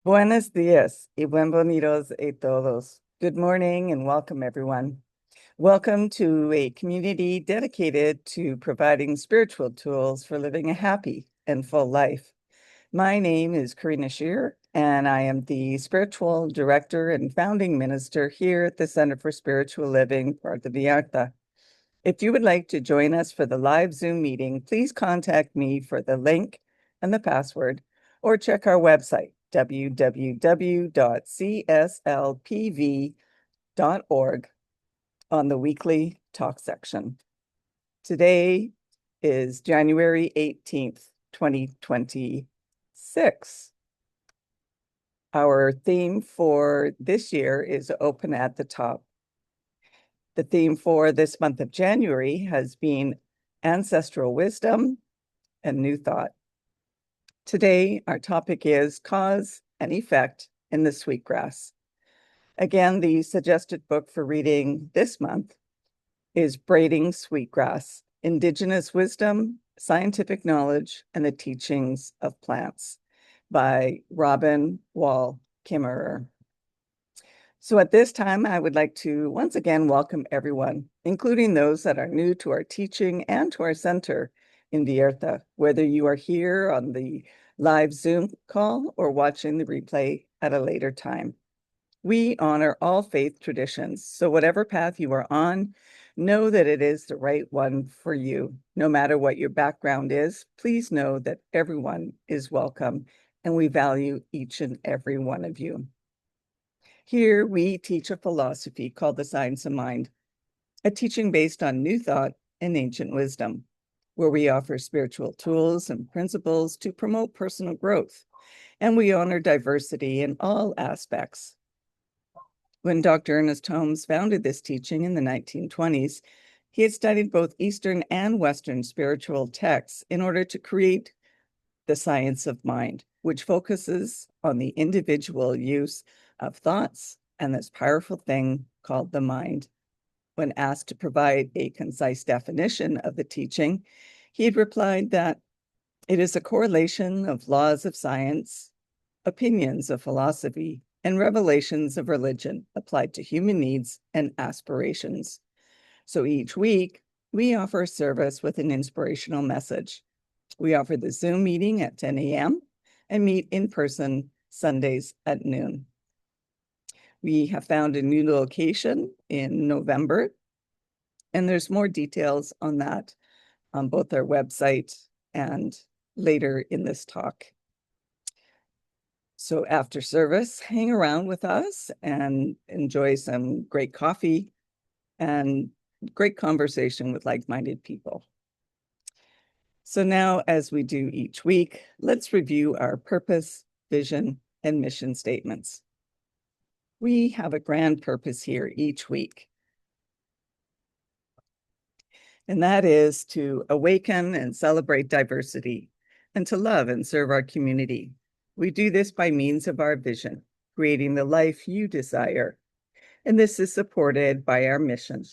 Buenos días y bienvenidos a todos. Good morning and welcome, everyone. Welcome to a community dedicated to providing spiritual tools for living a happy and full life. My name is Karina Shear, and I am the spiritual director and founding minister here at the Center for Spiritual Living, Puerto Vallarta. If you would like to join us for the live Zoom meeting, please contact me for the link and the password, or check our website, www.cslpv.org, on the weekly talk section. Today is January 18th, 2026. Our theme for this year is Open at the Top. The theme for this month of January has been Ancestral Wisdom and New Thought. Today, our topic is Cause and Effect in the Sweetgrass. Again, the suggested book for reading this month is Braiding Sweetgrass: Indigenous Wisdom, Scientific Knowledge, and the Teachings of Plants by Robin Wall Kimmerer. So at this time, I would like to once again welcome everyone, including those that are new to our teaching and to our center in Vallarta, whether you are here on the live Zoom call or watching the replay at a later time. We honor all faith traditions, so whatever path you are on, know that it is the right one for you. No matter what your background is, please know that everyone is welcome, and we value each and every one of you. Here, we teach a philosophy called the Science of Mind, a teaching based on new thought and ancient wisdom, where we offer spiritual tools and principles to promote personal growth, and we honor diversity in all aspects. When Dr. Ernest Holmes founded this teaching in the 1920s, he had studied both Eastern and Western spiritual texts in order to create the science of mind, which focuses on the individual use of thoughts and this powerful thing called the mind. When asked to provide a concise definition of the teaching, he had replied that it is a correlation of laws of science, opinions of philosophy, and revelations of religion applied to human needs and aspirations. So each week, we offer a service with an inspirational message. We offer the Zoom meeting at 10 a.m. and meet in person Sundays at noon. We have found a new location in November, and there's more details on that on both our website and later in this talk. So after service, hang around with us and enjoy some great coffee and great conversation with like-minded people. So now, as we do each week, let's review our purpose, vision, and mission statements. We have a grand purpose here each week, and that is to awaken and celebrate diversity and to love and serve our community. We do this by means of our vision, creating the life you desire. And this is supported by our mission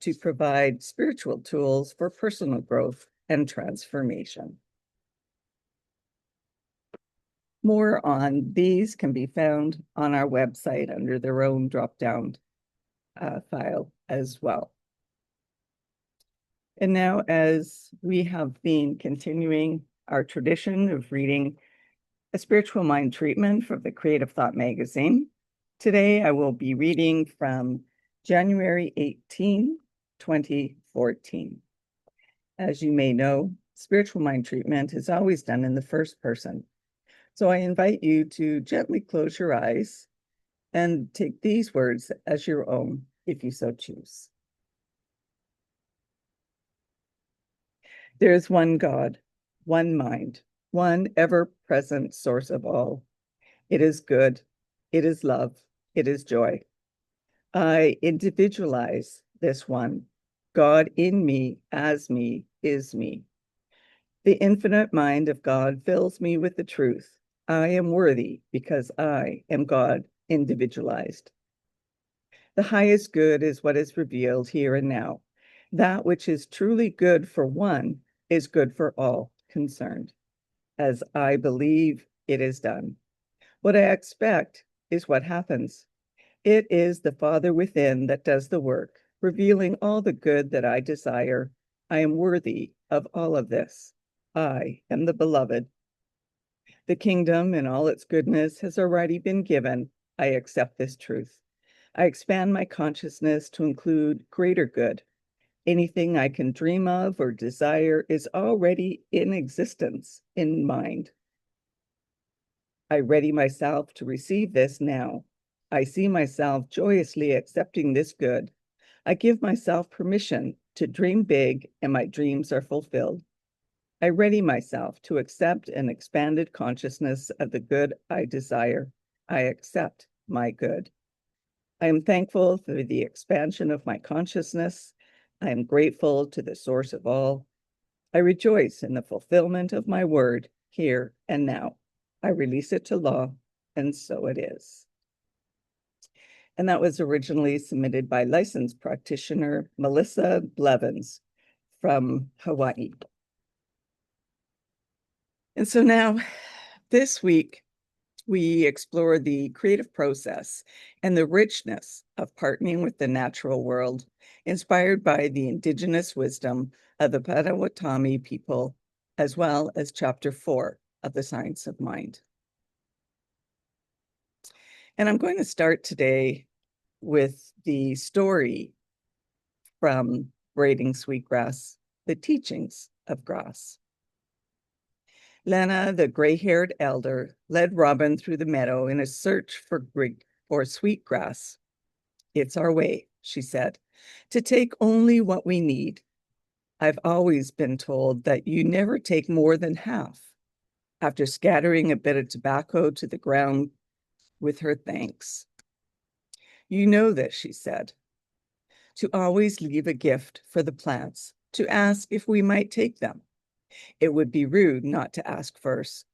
to provide spiritual tools for personal growth and transformation. More on these can be found on our website under their own drop-down file as well. And now, as we have been continuing our tradition of reading a spiritual mind treatment from the Creative Thought magazine, today I will be reading from January 18, 2014. As you may know, spiritual mind treatment is always done in the first person. So I invite you to gently close your eyes and take these words as your own, if you so choose. There is one God, one mind, one ever-present source of all. It is good, it is love, it is joy. I individualize this one. God in me, as me, is me. The infinite mind of God fills me with the truth. I am worthy because I am God individualized. The highest good is what is revealed here and now. That which is truly good for one is good for all concerned. As I believe, it is done. What I expect is what happens. It is the Father within that does the work, revealing all the good that I desire. I am worthy of all of this. I am the beloved. The kingdom in all its goodness has already been given. I accept this truth. I expand my consciousness to include greater good. Anything I can dream of or desire is already in existence in mind. I ready myself to receive this now. I see myself joyously accepting this good. I give myself permission to dream big, and my dreams are fulfilled. I ready myself to accept an expanded consciousness of the good I desire. I accept my good. I am thankful for the expansion of my consciousness. I am grateful to the source of all. I rejoice in the fulfillment of my word here and now. I release it to law, and so it is. And that was originally submitted by licensed practitioner Melissa Blevins from Hawaii. And so now, this week, we explore the creative process and the richness of partnering with the natural world, inspired by the indigenous wisdom of the Potawatomi people, as well as Chapter 4 of the Science of Mind. And I'm going to start today with the story from Braiding Sweetgrass, The Teachings of Grass. Lena, the gray-haired elder, led Robin through the meadow in a search for sweetgrass. It's our way, she said, to take only what we need. I've always been told that you never take more than half. After scattering a bit of tobacco to the ground with her thanks. You know this, she said, to always leave a gift for the plants, to ask if we might take them. It would be rude not to ask first.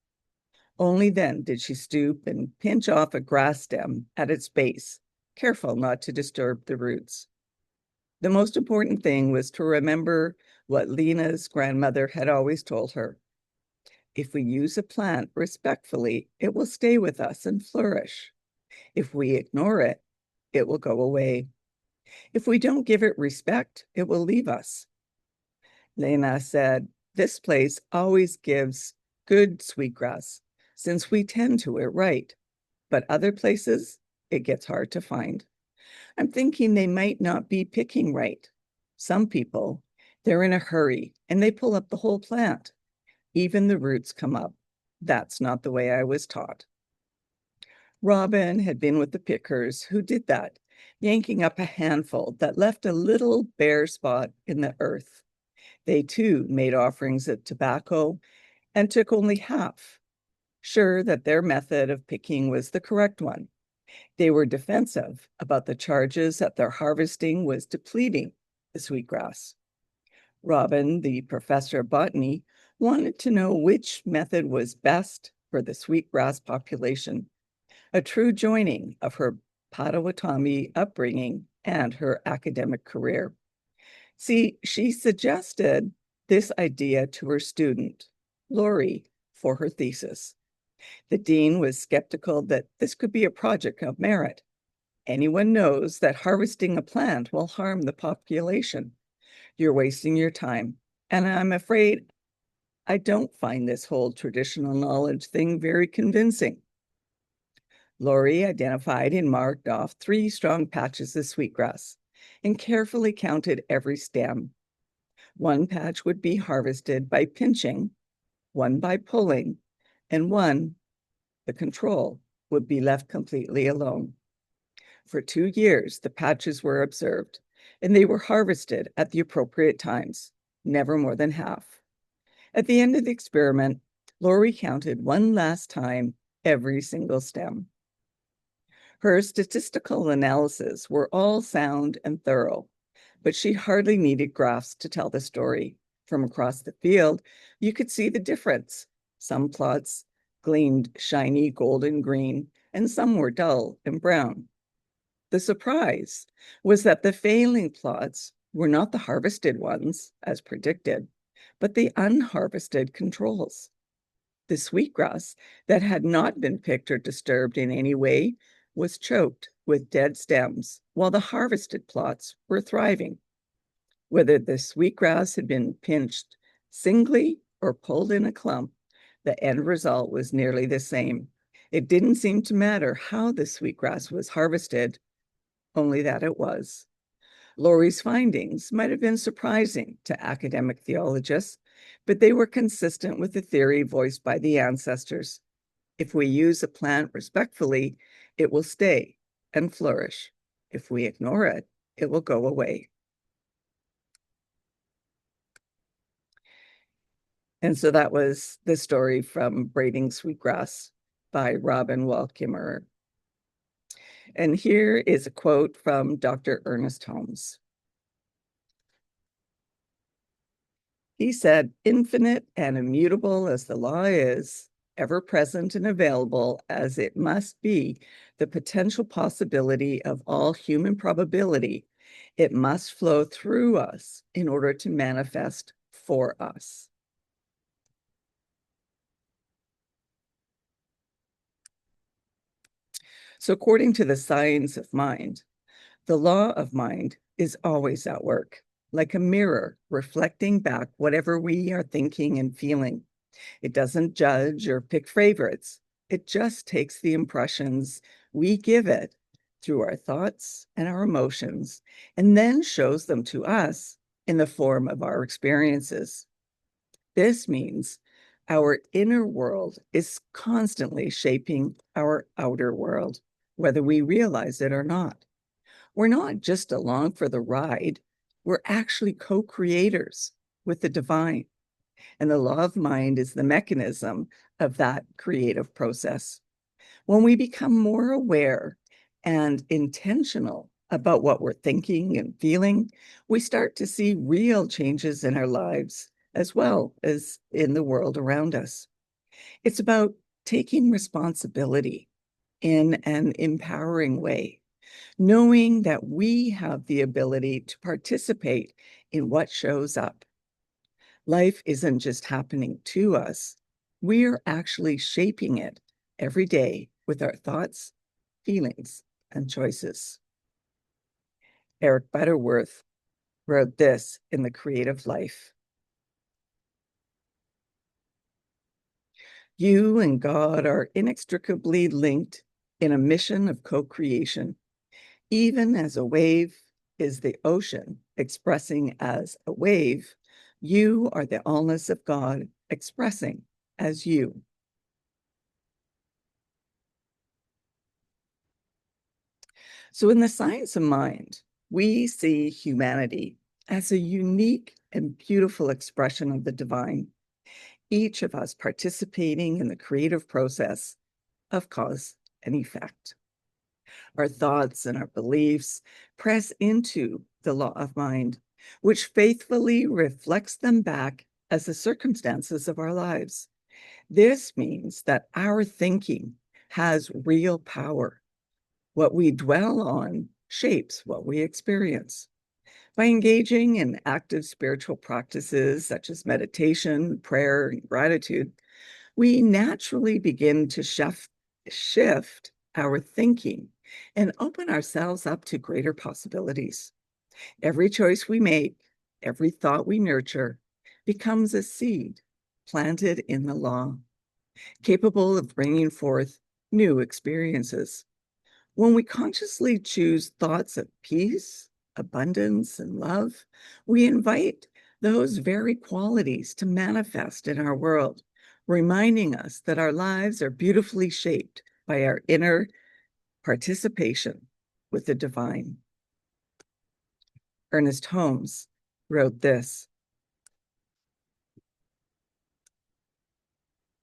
Only then did she stoop and pinch off a grass stem at its base, careful not to disturb the roots. The most important thing was to remember what Lena's grandmother had always told her. If we use a plant respectfully, it will stay with us and flourish. If we ignore it, it will go away. If we don't give it respect, it will leave us. Lena said, this place always gives good sweetgrass, since we tend to it right. But other places, it gets hard to find. I'm thinking they might not be picking right. Some people, they're in a hurry and they pull up the whole plant. Even the roots come up. That's not the way I was taught. Robin had been with the pickers who did that, yanking up a handful that left a little bare spot in the earth. They too made offerings of tobacco and took only half, sure that their method of picking was the correct one. They were defensive about the charges that their harvesting was depleting the sweetgrass. Robin, the professor of botany, wanted to know which method was best for the sweetgrass population, a true joining of her Potawatomi upbringing and her academic career. See, she suggested this idea to her student, Lori, for her thesis. The dean was skeptical that this could be a project of merit. Anyone knows that harvesting a plant will harm the population. You're wasting your time. And I'm afraid I don't find this whole traditional knowledge thing very convincing. Lori identified and marked off 3 strong patches of sweetgrass and carefully counted every stem. 1 patch would be harvested by pinching, 1 by pulling, and 1, the control, would be left completely alone. For 2 years, the patches were observed, and they were harvested at the appropriate times, never more than half. At the end of the experiment, Lori counted 1 last time every single stem. Her statistical analyses were all sound and thorough, but she hardly needed graphs to tell the story. From across the field, you could see the difference. Some plots gleamed shiny golden green, and some were dull and brown. The surprise was that the failing plots were not the harvested ones, as predicted, but the unharvested controls. The sweetgrass that had not been picked or disturbed in any way was choked with dead stems, while the harvested plots were thriving. Whether the sweetgrass had been pinched singly or pulled in a clump, the end result was nearly the same. It didn't seem to matter how the sweetgrass was harvested, only that it was. Laurie's findings might have been surprising to academic theologists, but they were consistent with the theory voiced by the ancestors. If we use a plant respectfully, it will stay and flourish. If we ignore it, it will go away. And so that was the story from Braiding Sweetgrass by Robin Wall Kimmerer. And here is a quote from Dr. Ernest Holmes. He said, "Infinite and immutable as the law is, ever present and available as it must be, the potential possibility of all human probability, it must flow through us in order to manifest for us." So according to the science of mind, the law of mind is always at work, like a mirror reflecting back whatever we are thinking and feeling. It doesn't judge or pick favorites. It just takes the impressions we give it through our thoughts and our emotions, and then shows them to us in the form of our experiences. This means our inner world is constantly shaping our outer world, whether we realize it or not. We're not just along for the ride, we're actually co-creators with the divine. And the law of mind is the mechanism of that creative process. When we become more aware and intentional about what we're thinking and feeling, we start to see real changes in our lives as well as in the world around us. It's about taking responsibility in an empowering way, knowing that we have the ability to participate in what shows up. Life isn't just happening to us. We're actually shaping it every day with our thoughts, feelings, and choices. Eric Butterworth wrote this in The Creative Life. You and God are inextricably linked in a mission of co-creation. Even as a wave is the ocean expressing as a wave, you are the allness of God expressing as you. So in the science of mind, we see humanity as a unique and beautiful expression of the divine, each of us participating in the creative process of cause and effect. Our thoughts and our beliefs press into the law of mind, which faithfully reflects them back as the circumstances of our lives. This means that our thinking has real power. What we dwell on shapes what we experience. By engaging in active spiritual practices such as meditation, prayer, and gratitude, we naturally begin to shift our thinking and open ourselves up to greater possibilities. Every choice we make, every thought we nurture, becomes a seed planted in the law, capable of bringing forth new experiences. When we consciously choose thoughts of peace, abundance, and love, we invite those very qualities to manifest in our world, reminding us that our lives are beautifully shaped by our inner participation with the divine. Ernest Holmes wrote this: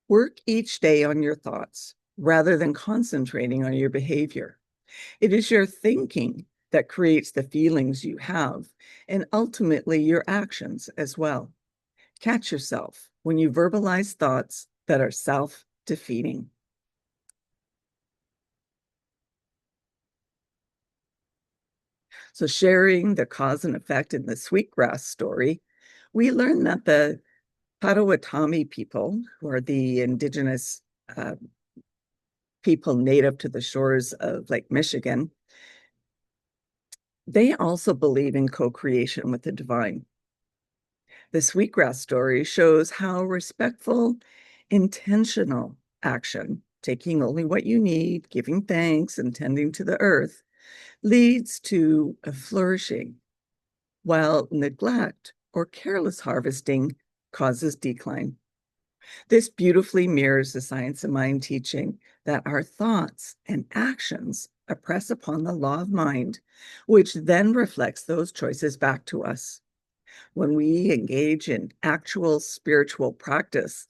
"Work each day on your thoughts rather than concentrating on your behavior. It is your thinking that creates the feelings you have and ultimately your actions as well. Catch yourself when you verbalize thoughts that are self-defeating." So sharing the cause and effect in the sweetgrass story, we learn that the Potawatomi people, who are the indigenous people native to the shores of Lake Michigan, they also believe in co-creation with the divine. The Sweetgrass story shows how respectful, intentional action, taking only what you need, giving thanks, and tending to the earth, leads to a flourishing, while neglect or careless harvesting causes decline. This beautifully mirrors the science of mind teaching that our thoughts and actions impress upon the law of mind, which then reflects those choices back to us. When we engage in actual spiritual practice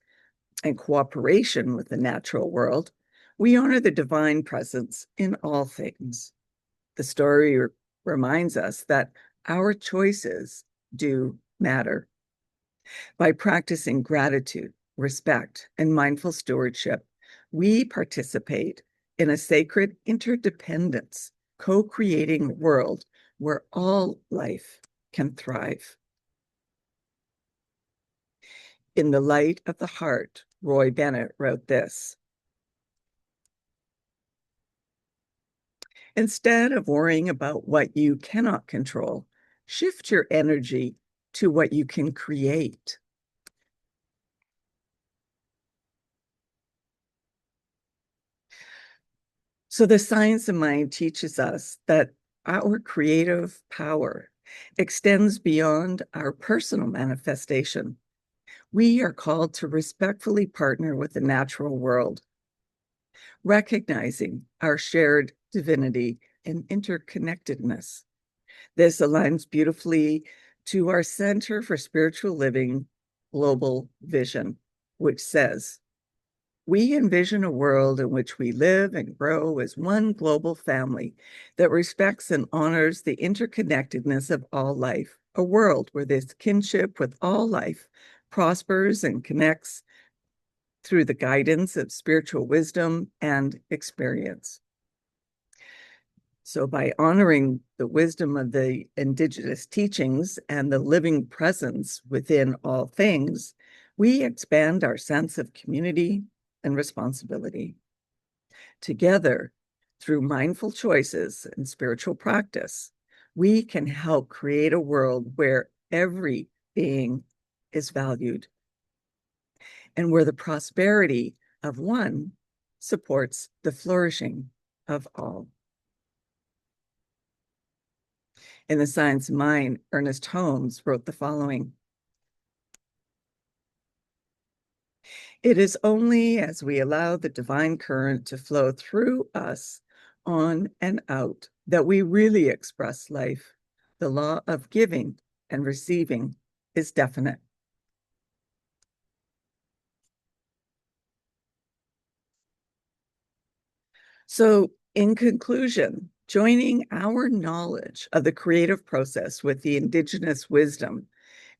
and cooperation with the natural world, we honor the divine presence in all things. The story reminds us that our choices do matter. By practicing gratitude, respect, and mindful stewardship, we participate in a sacred interdependence, co-creating world where all life can thrive. In the light of the heart, Roy Bennett wrote this: instead of worrying about what you cannot control, shift your energy to what you can create. So the science of mind teaches us that our creative power extends beyond our personal manifestation. We are called to respectfully partner with the natural world, recognizing our shared divinity and interconnectedness. This aligns beautifully to our Center for Spiritual Living global vision, which says, we envision a world in which we live and grow as one global family that respects and honors the interconnectedness of all life, a world where this kinship with all life prospers and connects through the guidance of spiritual wisdom and experience. So by honoring the wisdom of the indigenous teachings and the living presence within all things, we expand our sense of community and responsibility. Together, through mindful choices and spiritual practice, we can help create a world where every being is valued and where the prosperity of one supports the flourishing of all. In The Science of Mind, Ernest Holmes wrote the following: it is only as we allow the divine current to flow through us, on and out, that we really express life. The law of giving and receiving is definite. So, in conclusion, joining our knowledge of the creative process with the indigenous wisdom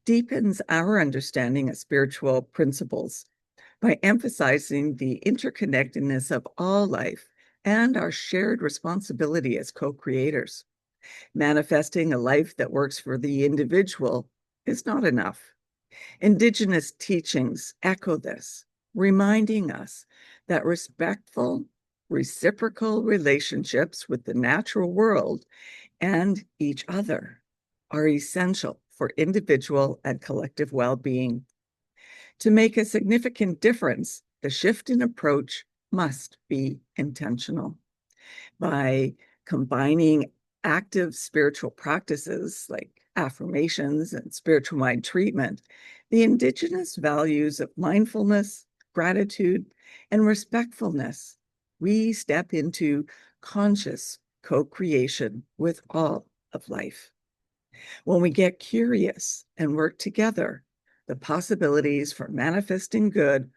deepens our understanding of spiritual principles by emphasizing the interconnectedness of all life and our shared responsibility as co-creators. Manifesting a life that works for the individual is not enough. Indigenous teachings echo this, reminding us that respectful, reciprocal relationships with the natural world and each other are essential for individual and collective well-being. To make a significant difference, the shift in approach must be intentional. By combining active spiritual practices like affirmations and spiritual mind treatment, the indigenous values of mindfulness, gratitude, and respectfulness, we step into conscious co-creation with all of life. When we get curious and work together, the possibilities for manifesting good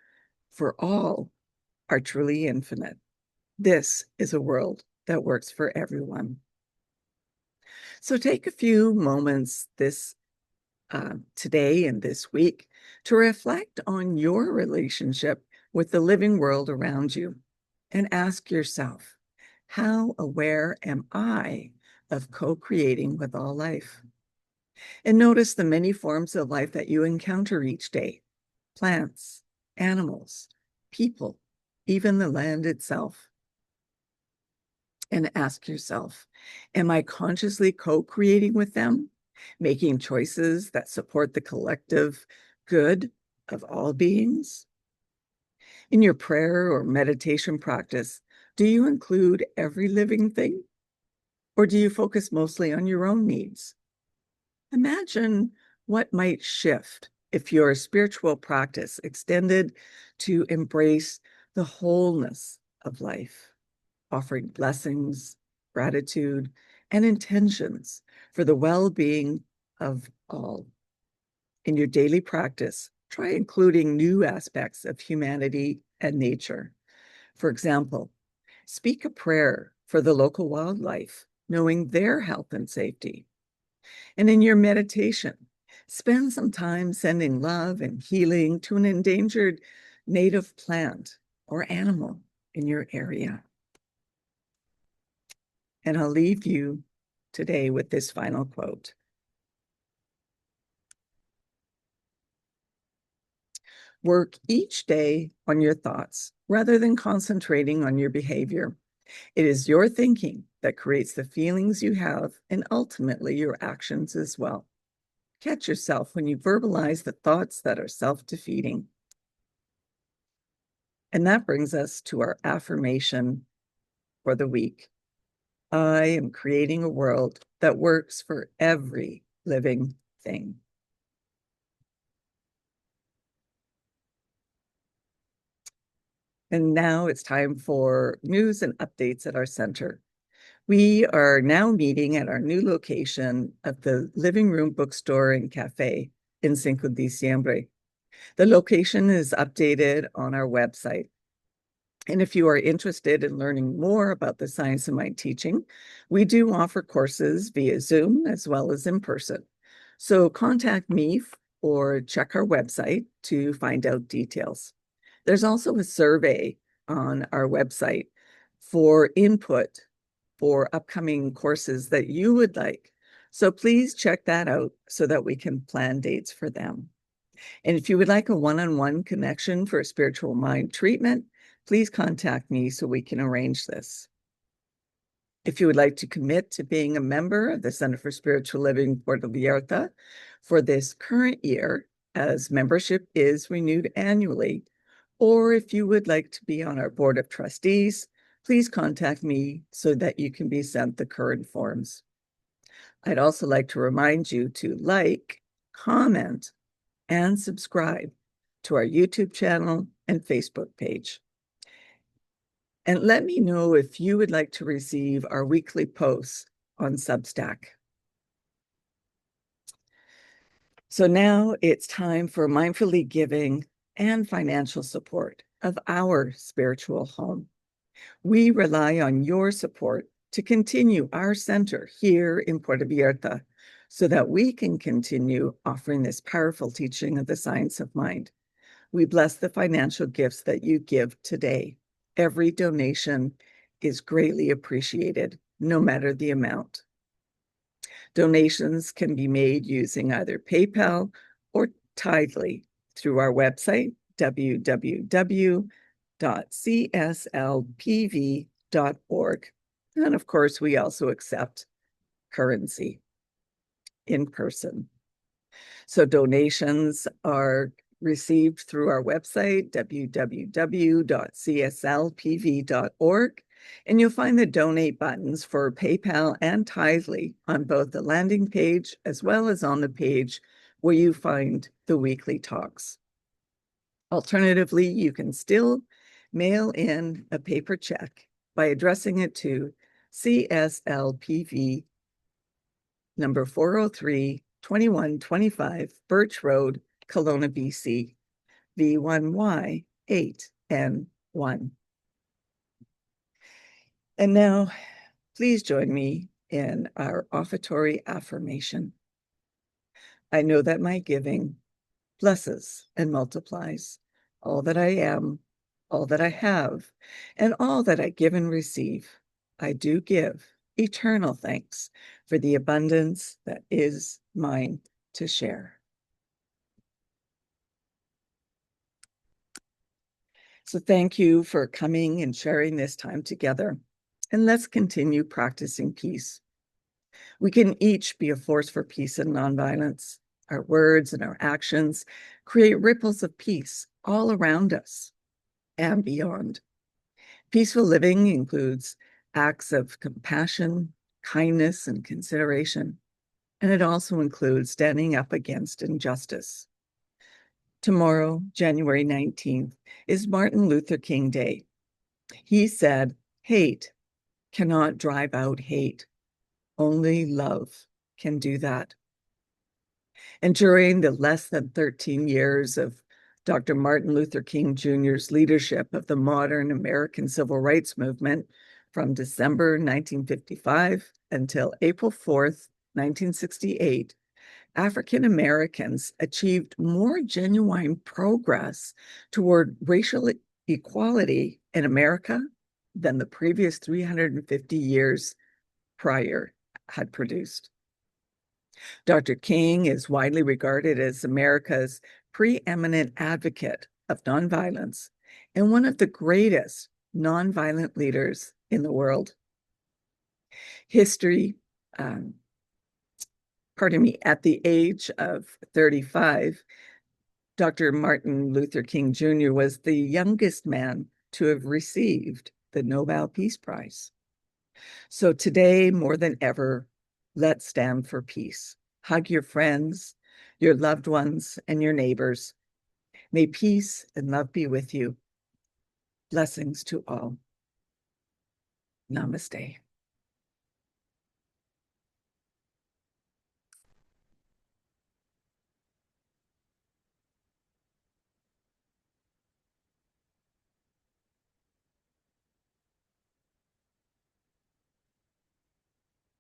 for all are truly infinite. This is a world that works for everyone. So take a few moments today and this week to reflect on your relationship with the living world around you and ask yourself, how aware am I of co-creating with all life? And notice the many forms of life that you encounter each day. plants, animals, people, even the land itself. And ask yourself, am I consciously co-creating with them, making choices that support the collective good of all beings? In your prayer or meditation practice, do you include every living thing? Or do you focus mostly on your own needs? Imagine what might shift if your spiritual practice extended to embrace the wholeness of life, offering blessings, gratitude, and intentions for the well-being of all. In your daily practice, try including new aspects of humanity and nature. For example, speak a prayer for the local wildlife, knowing their health and safety. And in your meditation, spend some time sending love and healing to an endangered native plant or animal in your area. And I'll leave you today with this final quote. Work each day on your thoughts rather than concentrating on your behavior. It is your thinking that creates the feelings you have and ultimately your actions as well. Catch yourself when you verbalize the thoughts that are self-defeating. And that brings us to our affirmation for the week. I am creating a world that works for every living thing. And now it's time for news and updates at our center. We are now meeting at our new location of the Living Room Bookstore and Cafe in Cinco de Diciembre. The location is updated on our website. And if you are interested in learning more about the science of mind teaching, we do offer courses via Zoom as well as in person. So contact me or check our website to find out details. There's also a survey on our website for input for upcoming courses that you would like. So please check that out so that we can plan dates for them. And if you would like a one-on-one connection for a spiritual mind treatment, please contact me so we can arrange this. If you would like to commit to being a member of the Center for Spiritual Living Puerto Vallarta for this current year, as membership is renewed annually, or if you would like to be on our board of trustees, please contact me so that you can be sent the current forms. I'd also like to remind you to like, comment, and subscribe to our YouTube channel and Facebook page. And let me know if you would like to receive our weekly posts on Substack. So now it's time for mindfully giving and financial support of our spiritual home. We rely on your support to continue our center here in Puerto Vallarta so that we can continue offering this powerful teaching of the science of mind. We bless the financial gifts that you give today. Every donation is greatly appreciated, no matter the amount. Donations can be made using either PayPal or Tidely through our website, www.cslpv.org. And of course, we also accept currency in person. So donations are received through our website, www.cslpv.org, and you'll find the donate buttons for PayPal and Tidely on both the landing page as well as on the page where you find the weekly talks. Alternatively, you can still mail in a paper check by addressing it to CSLPV number 403, 2125 Birch Road, Kelowna, BC, V1Y8N1. And now, please join me in our offertory affirmation. I know that my giving blesses and multiplies all that I am, all that I have, and all that I give and receive. I do give eternal thanks for the abundance that is mine to share. So thank you for coming and sharing this time together. And let's continue practicing peace. We can each be a force for peace and nonviolence. Our words and our actions create ripples of peace all around us and beyond. Peaceful living includes acts of compassion, kindness, and consideration. And it also includes standing up against injustice. Tomorrow, January 19th, is Martin Luther King Day. He said, "Hate cannot drive out hate. Only love can do that." And during the less than 13 years of Dr. Martin Luther King Jr.'s leadership of the modern American civil rights movement from December 1955 until April 4th, 1968, African Americans achieved more genuine progress toward racial equality in America than the previous 350 years prior had produced. Dr. King is widely regarded as America's preeminent advocate of nonviolence and one of the greatest nonviolent leaders in the world. History, at the age of 35, Dr. Martin Luther King Jr. was the youngest man to have received the Nobel Peace Prize. So today, more than ever, let's stand for peace. Hug your friends, your loved ones, and your neighbors. May peace and love be with you. Blessings to all. Namaste.